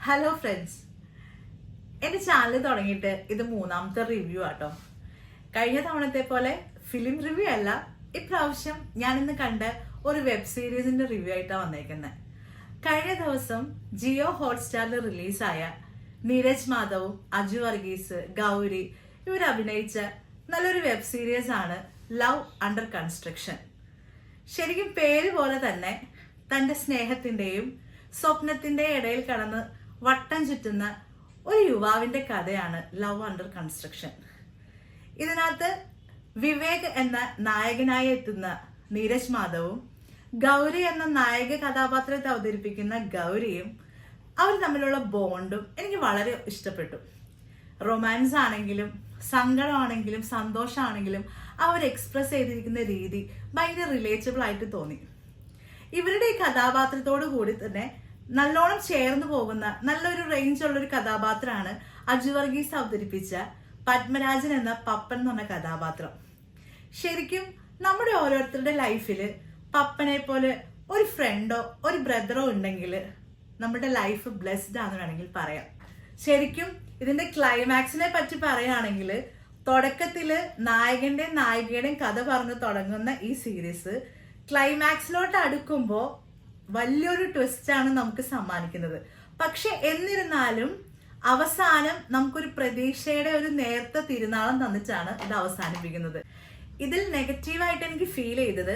Hello friends, എൻ്റെ channel തുടങ്ങിയിട്ട് ഇത് മൂന്നാമത്തെ റിവ്യൂ ആട്ടോ. കഴിഞ്ഞ തവണത്തെ പോലെ ഫിലിം റിവ്യൂ അല്ല, ഇപ്രാവശ്യം ഞാനിന്ന് കണ്ട ഒരു വെബ് സീരീസിന്റെ റിവ്യൂ ആയിട്ടാണ് വന്നേക്കുന്നത്. കഴിഞ്ഞ ദിവസം ജിയോ ഹോട്ട്സ്റ്റാറിൽ റിലീസായ നീരജ് മാധവും അജു വർഗീസ് ഗൗരി ഇവർ അഭിനയിച്ച നല്ലൊരു വെബ് സീരീസ് ആണ് ലവ് അണ്ടർ കൺസ്ട്രക്ഷൻ. ശരിക്കും പേര് പോലെ തന്നെ തന്റെ സ്നേഹത്തിന്റെയും സ്വപ്നത്തിന്റെയും ഇടയിൽ കടന്ന് വട്ടം ചുറ്റുന്ന ഒരു യുവാവിന്റെ കഥയാണ് ലവ് അണ്ടർ കൺസ്ട്രക്ഷൻ. ഇതിനകത്ത് വിവേക് എന്ന നായകനായി എത്തുന്ന നീരജ് മാധവും ഗൗരി എന്ന നായക കഥാപാത്രത്തെ അവതരിപ്പിക്കുന്ന ഗൗരിയും അവർ തമ്മിലുള്ള ബോണ്ടും എനിക്ക് വളരെ ഇഷ്ടപ്പെട്ടു. റൊമാൻസ് ആണെങ്കിലും സങ്കടമാണെങ്കിലും സന്തോഷമാണെങ്കിലും അവർ എക്സ്പ്രസ് ചെയ്തിരിക്കുന്ന രീതി ഭയങ്കര റിലേറ്റബിൾ ആയിട്ട് തോന്നി. ഇവരുടെ ഈ കഥാപാത്രത്തോടു കൂടി തന്നെ നല്ലോണം ചേർന്ന് പോകുന്ന നല്ലൊരു റേഞ്ച് ഉള്ള ഒരു കഥാപാത്രമാണ് അജു വർഗീസ് അവതരിപ്പിച്ച പത്മരാജൻ എന്ന പപ്പൻ എന്ന് പറഞ്ഞ കഥാപാത്രം. ശരിക്കും നമ്മുടെ ഓരോരുത്തരുടെ ലൈഫില് പപ്പനെ പോലെ ഒരു ഫ്രണ്ടോ ഒരു ബ്രദറോ ഉണ്ടെങ്കിൽ നമ്മുടെ ലൈഫ് ബ്ലെസ്ഡ് ആണെന്ന് വേണമെങ്കിൽ പറയാം. ശരിക്കും ഇതിന്റെ ക്ലൈമാക്സിനെ പറ്റി പറയുകയാണെങ്കിൽ തുടക്കത്തില് നായകന്റെയും നായികയുടെയും കഥ പറഞ്ഞു തുടങ്ങുന്ന ഈ സീരീസ് ക്ലൈമാക്സിലോട്ട് അടുക്കുമ്പോൾ വലിയൊരു ട്വിസ്റ്റ് ആണ് നമുക്ക് സമ്മാനിക്കുന്നത്. പക്ഷെ എന്നിരുന്നാലും അവസാനം നമുക്കൊരു പ്രതീക്ഷയുടെ ഒരു നേർത്ത തിരുനാളം തന്നിട്ടാണ് ഇത് അവസാനിപ്പിക്കുന്നത്. ഇതിൽ നെഗറ്റീവായിട്ട് എനിക്ക് ഫീൽ ചെയ്തത്,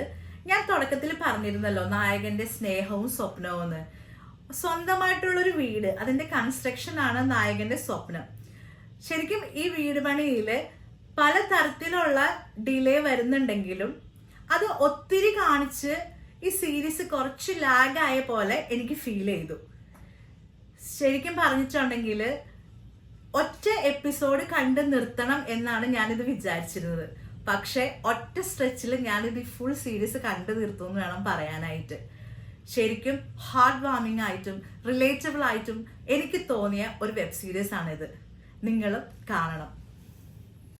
ഞാൻ തുടക്കത്തിൽ പറഞ്ഞിരുന്നല്ലോ നായകന്റെ സ്നേഹവും സ്വപ്നവും എന്ന്. സ്വന്തമായിട്ടുള്ളൊരു വീട്, അതിന്റെ കൺസ്ട്രക്ഷൻ ആണ് നായകന്റെ സ്വപ്നം. ശരിക്കും ഈ വീട് പണിയില് പല തരത്തിലുള്ള ഡിലേ വരുന്നുണ്ടെങ്കിലും അത് ഒത്തിരി കാണിച്ച് ഈ സീരീസ് കുറച്ച് ലാഗായ പോലെ എനിക്ക് ഫീൽ ചെയ്തു. ശരിക്കും പറഞ്ഞിട്ടുണ്ടെങ്കിൽ ഒറ്റ എപ്പിസോഡ് കണ്ട് നിർത്തണം എന്നാണ് ഞാനിത് വിചാരിച്ചിരുന്നത്. പക്ഷെ ഒറ്റ സ്ട്രെച്ചിൽ ഞാനിത് ഫുൾ സീരീസ് കണ്ടു നിർത്തും എന്ന് വേണം പറയാനായിട്ട്. ശരിക്കും ഹാർട്ട് വാമിംഗ് ആയിട്ടും റിലേറ്റബിൾ ആയിട്ടും എനിക്ക് തോന്നിയ ഒരു വെബ് സീരീസ് ആണിത്. നിങ്ങളും കാണണം.